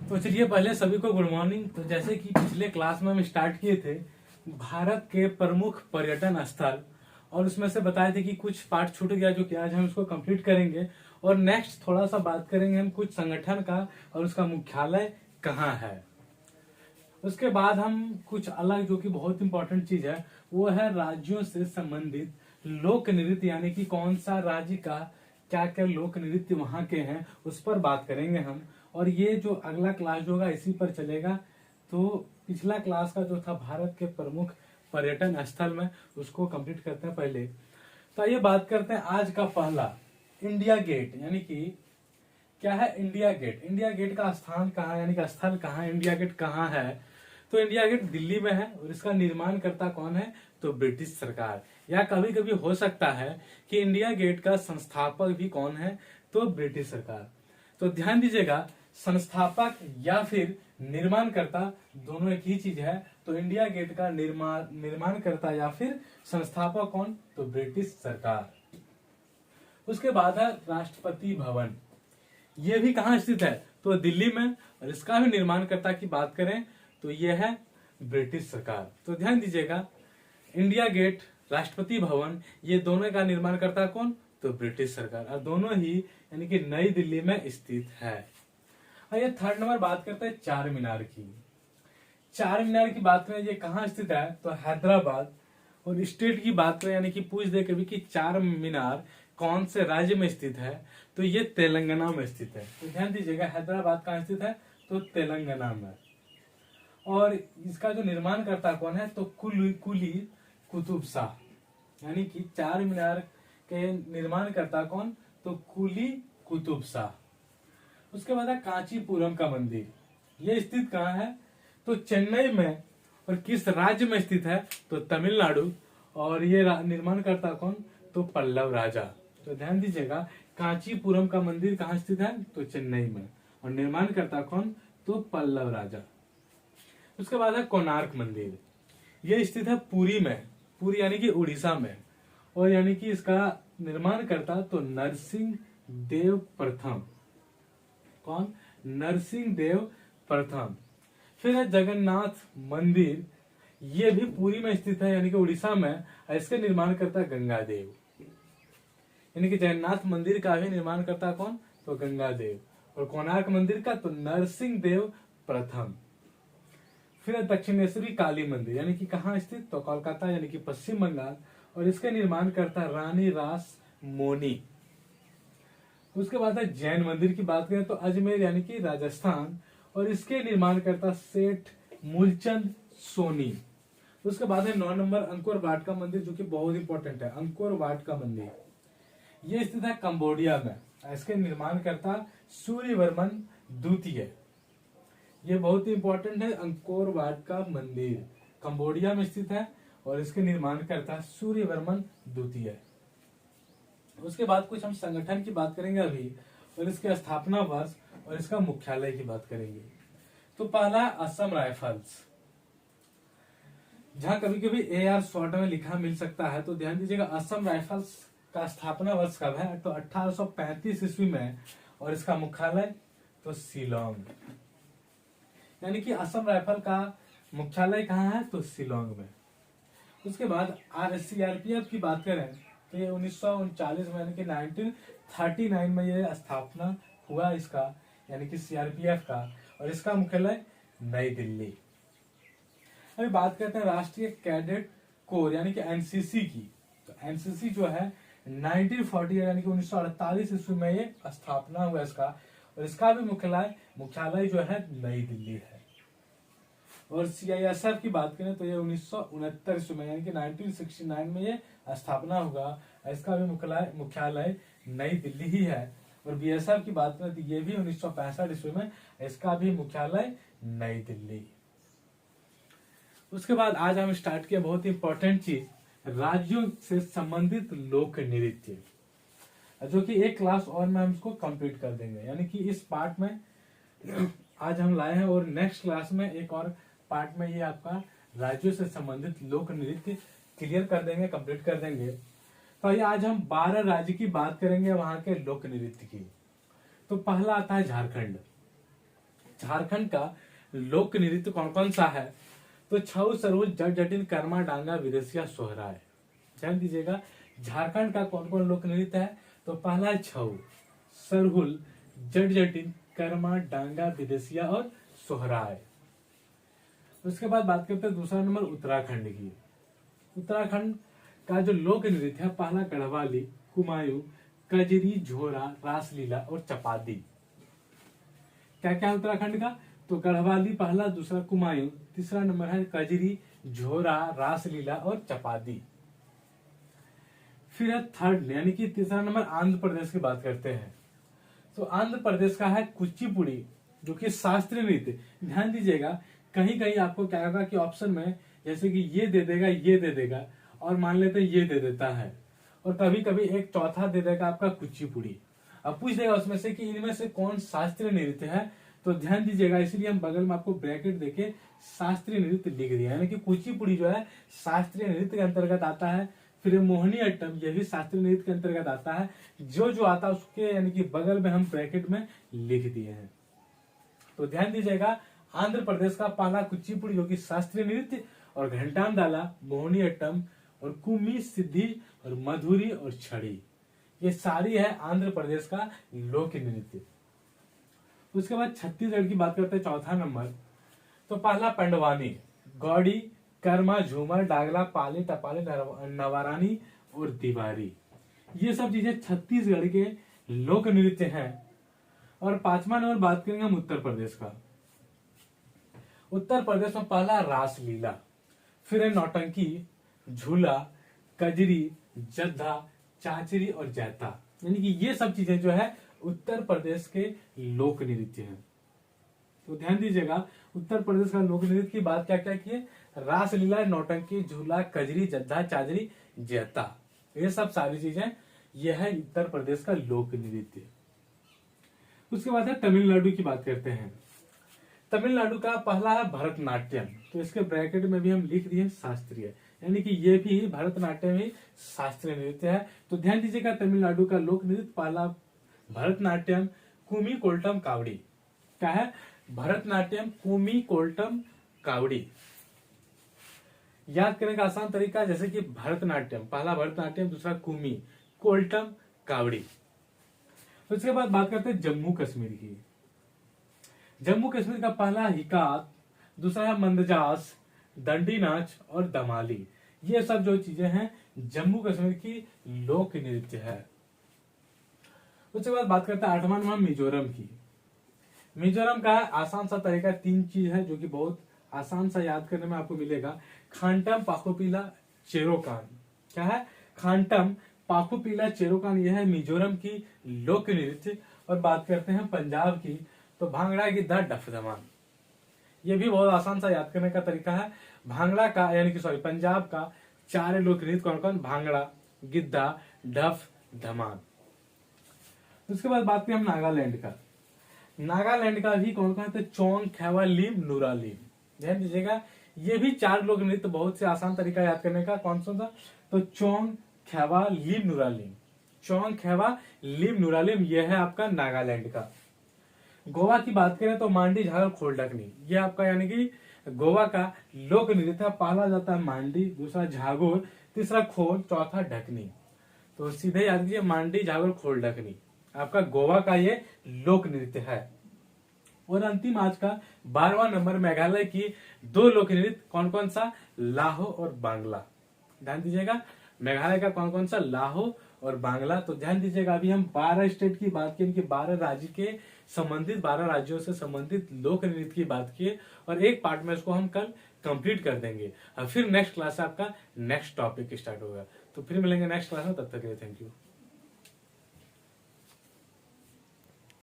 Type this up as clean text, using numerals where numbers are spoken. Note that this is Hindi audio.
तो चलिए पहले सभी को गुड मॉर्निंग। तो जैसे कि पिछले क्लास में हम स्टार्ट किए थे भारत के प्रमुख पर्यटन स्थल, और उसमें से बताए थे कि कुछ पार्ट छूट गया जो कि आज हम इसको कंप्लीट करेंगे। और नेक्स्ट थोड़ा सा बात करेंगे हम कुछ संगठन का और उसका मुख्यालय कहाँ है। उसके बाद हम कुछ अलग जो कि बहुत इंपॉर्टेंट चीज है वो है राज्यों से संबंधित लोक नृत्य, यानी कि कौन सा राज्य का क्या क्या लोक नृत्य वहां के हैं उस पर बात करेंगे हम। और ये जो अगला क्लास जो होगा इसी पर चलेगा। तो पिछला क्लास का जो था भारत के प्रमुख पर्यटन स्थल में, उसको कंप्लीट करते हैं पहले। तो ये बात करते हैं आज का पहला इंडिया गेट, यानी कि क्या है इंडिया गेट। इंडिया गेट का स्थान कहाँ है, यानी कि स्थल कहाँ है, इंडिया गेट कहाँ है। तो इंडिया गेट दिल्ली में है और इसका निर्माणकर्ता कौन है, तो ब्रिटिश सरकार। या कभी कभी हो सकता है कि इंडिया गेट का संस्थापक भी कौन है, तो ब्रिटिश सरकार। तो ध्यान दीजिएगा, संस्थापक या फिर निर्माणकर्ता दोनों एक ही चीज है। तो इंडिया गेट का निर्माणकर्ता या फिर संस्थापक कौन, तो ब्रिटिश सरकार। उसके बाद है राष्ट्रपति भवन। ये भी कहाँ स्थित है, तो दिल्ली में, और इसका भी निर्माणकर्ता की बात करें तो ये है ब्रिटिश सरकार। तो ध्यान दीजिएगा, इंडिया गेट, राष्ट्रपति भवन, ये दोनों का निर्माणकर्ता कौन, तो ब्रिटिश सरकार, और दोनों ही यानी कि नई दिल्ली में स्थित है। ये थर्ड नंबर बात करते हैं चार मीनार की। चार मीनार की बात करें, ये कहाँ स्थित है, तो हैदराबाद। और स्टेट की बात करें, यानी कि पूछ दे कभी कि चार मीनार कौन से राज्य में स्थित है, तो ये तेलंगाना में स्थित है। तो ध्यान दीजिएगा, हैदराबाद कहाँ स्थित है, तो तेलंगाना में। और इसका जो निर्माणकर्ता कौन है, तो कुली कुतुब शाह, यानी कि चार मीनार के निर्माणकर्ता कौन, तो कुली कुतुब शाह। उसके बाद है कांचीपुरम का मंदिर। ये स्थित कहाँ है, तो चेन्नई में। और किस राज्य में स्थित है, तो तमिलनाडु। और ये निर्माणकर्ता कौन, तो पल्लव राजा। तो ध्यान दीजिएगा, कांचीपुरम का मंदिर कहाँ स्थित है, तो चेन्नई में, और निर्माणकर्ता कौन, तो पल्लव राजा। उसके बाद है कोणार्क मंदिर। ये स्थित है पुरी में, पुरी यानी कि उड़ीसा में। और यानी कि इसका निर्माणकर्ता तो नरसिंह देव प्रथम। कौन, नरसिंह देव प्रथम। फिर है जगन्नाथ मंदिर। ये भी पुरी में स्थित है, यानी कि उड़ीसा में। इसके निर्माणकर्ता गंगा देव, यानी कि जगन्नाथ मंदिर का भी निर्माणकर्ता कौन, तो गंगा देव। और कोणार्क मंदिर का तो नरसिंह देव प्रथम। फिर है दक्षिणेश्वरी काली मंदिर, यानी कि कहाँ स्थित, तो कोलकाता, यानी कि पश्चिम बंगाल। और इसके निर्माणकर्ता रानी रास मोनी। उसके बाद है जैन मंदिर की बात करें तो अजमेर, यानी कि राजस्थान। और इसके निर्माणकर्ता सेठ मूलचंद सोनी। उसके बाद है 9 नंबर अंकोर वाट का मंदिर, जो कि बहुत इंपॉर्टेंट है। अंकोर वाट का मंदिर ये स्थित है कंबोडिया में। इसके निर्माणकर्ता सूर्यवर्मन द्वितीय। ये बहुत ही इंपॉर्टेंट है, अंकोर वाट का मंदिर कंबोडिया में स्थित है, और इसके निर्माणकर्ता सूर्यवर्मन द्वितीय। उसके बाद कुछ हम संगठन की बात करेंगे अभी, और इसके स्थापना वर्ष और इसका मुख्यालय की बात करेंगे। तो पहला असम राइफल्स, जहां कभी कभी AR शॉर्ट में लिखा मिल सकता है। तो ध्यान दीजिएगा, असम राइफल्स का स्थापना वर्ष कब है, तो 1835 ईस्वी में। और इसका मुख्यालय तो शिलोंग, यानी कि असम राइफल का मुख्यालय कहाँ है, तो शिलोंग में। उसके बाद CRPF की बात करें तो ये 1939 में, यानी कि 1939 में ये स्थापना हुआ इसका, यानी कि CRPF का। और इसका मुख्यालय नई दिल्ली। अभी बात करते हैं राष्ट्रीय कैडेट कोर, यानी कि NCC की। तो NCC जो है 1940, यानी कि 1948 ईस्वी में ये स्थापना हुआ इसका। और इसका भी मुख्यालय जो है नई दिल्ली है। और CISF की बात करें तो ये 1969 ईस्वी में, यानी कि 1969 में ये स्थापना होगा। इसका भी मुख्यालय नई दिल्ली ही है। और BSF की बात करें तो ये भी 1965 ईस्वी में, इसका भी मुख्यालय नई दिल्ली। उसके बाद आज हम स्टार्ट किया बहुत ही इंपॉर्टेंट चीज, राज्यों से संबंधित लोक नृत्य, जो कि एक क्लास और में हम इसको कंप्लीट कर देंगे। यानी कि इस पार्ट में आज हम लाए हैं, और नेक्स्ट क्लास में एक और पार्ट में ये आपका राज्यों से संबंधित लोक नृत्य क्लियर कर देंगे, कंप्लीट कर देंगे। तो ये आज हम 12 राज्य की बात करेंगे, वहां के लोक नृत्य की। तो पहला आता है झारखंड। झारखंड का लोक नृत्य कौन कौन सा है? तो छऊ, सरहुल, जट जटिन, कर्मा, डांगा, विदेशिया, सोहराय। ध्यान दीजिएगा, झारखंड का कौन कौन लोक नृत्य है? तो पहला छऊ, सरहुल, जट जटिन, कर्मा, डांगा, विदेशिया और सोहराय। उसके बाद बात करते हैं दूसरा नंबर उत्तराखंड की। उत्तराखंड का जो लोक नृत्य है, पहला गढ़वाली, कुमायूं, कजरी, झोरा, रासलीला और चपादी। क्या क्या है उत्तराखंड का? तो गढ़वाली पहला, दूसरा कुमायूं, तीसरा नंबर है कजरी, झोरा, रासलीला और चपादी। फिर है थर्ड यानी कि तीसरा नंबर आंध्र प्रदेश की बात करते हैं। तो आंध्र प्रदेश का है कुचिपुड़ी, जो कि शास्त्रीय नृत्य। ध्यान दीजिएगा, कहीं कहीं आपको क्या होगा कि ऑप्शन में जैसे कि ये दे देगा, ये दे देगा, और मान लेते ये दे देता है, और कभी कभी एक चौथा दे देगा आपका कुचिपुड़ी। अब पूछ देगा उसमें से कि इनमें से कौन शास्त्रीय नृत्य है। तो ध्यान दीजिएगा, इसलिए हम बगल में आपको ब्रैकेट देके शास्त्रीय नृत्य लिख दिया, यानी कि कुचिपुड़ी जो है शास्त्रीय नृत्य के अंतर्गत आता है। फिर मोहिनी अट्टम, यह भी शास्त्रीय नृत्य के अंतर्गत आता है। जो जो आता है उसके यानी कि बगल में हम ब्रैकेट में लिख दिए हैं। तो ध्यान दीजिएगा, आंध्र प्रदेश का पहला कुचिपुड़ी जो कि शास्त्रीय नृत्य, और घंटाम दाला, मोहिनी अट्टम और कुम्मी, सिद्धि और मधुरी और छड़ी, ये सारी है आंध्र प्रदेश का लोक नृत्य। उसके बाद छत्तीसगढ़ की बात करते हैं, चौथा नंबर। तो पहला पंडवानी, गौड़ी, कर्मा, झूमर, डागला, पाली, टपाली, नवारानी और दीवारी, ये सब चीजें छत्तीसगढ़ के लोक नृत्य हैं। और पांचवा नंबर बात करेंगे हम उत्तर प्रदेश का। उत्तर प्रदेश में पहला रासलीला, फिर है नौटंकी, झूला, कजरी, जद्दा, चाचरी और जैता, यानी कि ये सब चीजें जो है उत्तर प्रदेश के लोक नृत्य हैं। तो ध्यान दीजिएगा, उत्तर प्रदेश का लोक नृत्य की बात क्या क्या की है? रासलीला, नौटंकी, झूला, कजरी, जद्दा, चाचरी, जैता, ये सब सारी चीजें यह है उत्तर प्रदेश का लोक नृत्य। उसके बाद है तमिलनाडु की बात करते हैं। तमिलनाडु का पहला है भरतनाट्यम, तो इसके ब्रैकेट में भी हम लिख दिए शास्त्रीय, यानी कि ये भी भरतनाट्यम ही शास्त्रीय नृत्य है। तो ध्यान दीजिएगा, तमिलनाडु का लोक नृत्य पहला भरतनाट्यम, कुमी कोल्टम कावड़ी। क्या है? भरतनाट्यम, कुमी कोल्टम कावड़ी। याद करने का आसान तरीका, जैसे कि भरतनाट्यम, पहला भरतनाट्यम, दूसरा कुमी कोल्टम कावड़ी। उसके बाद बात करते हैं जम्मू कश्मीर की। जम्मू कश्मीर का पहला हिकात, दूसरा है मंदजास, दंडी नाच और दमाली, ये सब जो चीजें हैं जम्मू कश्मीर की लोक नृत्य है। उसके बाद बात करते हैं आठवां नंबर मिजोरम की। मिजोरम का आसान सा तरीका, तीन चीज है जो कि बहुत आसान सा याद करने में आपको मिलेगा। खांटम, पाखोपीला, चेरोकान। क्या है? खांटम, पाखोपीला, चेरोकान, यह है मिजोरम की लोक नृत्य। और बात करते हैं पंजाब की, तो भांगड़ा, गिद्धा, डफ, धमाल, ये भी बहुत आसान सा याद करने का तरीका है। भांगड़ा का यानी कि पंजाब का चार लोक नृत्य कौन कौन? भांगड़ा, गिद्धा, डफ, धमाल। उसके बाद बात करें हम नागालैंड का। नागालैंड का भी कौन कौन है? तो चोंग, खैवा, लीम, नुरालीम। ध्यान दीजिएगा, ये भी चार लोक नृत्य, बहुत से आसान तरीका याद करने का। कौन सा था? तो चोंग, खैवा, लीम, नुरालीम। चोंग, खैवा, लीम, नुरालीम, यह है आपका नागालैंड का। गोवा की बात करें तो मांडी, झागर, खोलडकनी, ये आपका यानी कि गोवा का लोक नृत्य। पहला जाता है मांडी, दूसरा झागोर, तीसरा खोल, चौथा ढकनी। तो सीधे याद कीजिए, मांडी, झागोर, खोलडकनी आपका गोवा का ये लोक नृत्य है। और अंतिम आज का 12वां नंबर, मेघालय की दो लोक नृत्य, कौन कौन सा? लाहो और बांग्ला। ध्यान दीजिएगा, मेघालय का कौन कौन सा? लाहो और बांग्ला। तो ध्यान दीजिएगा, अभी हम 12 स्टेट की बात की, इनके 12 राज्य के संबंधित, 12 राज्यों से संबंधित लोक नृत्य की बात की, और एक पार्ट में इसको हम कल कंप्लीट कर देंगे। और फिर नेक्स्ट क्लास से आपका नेक्स्ट टॉपिक स्टार्ट होगा। तो फिर मिलेंगे नेक्स्ट क्लास में, तब तक के लिए थैंक यू।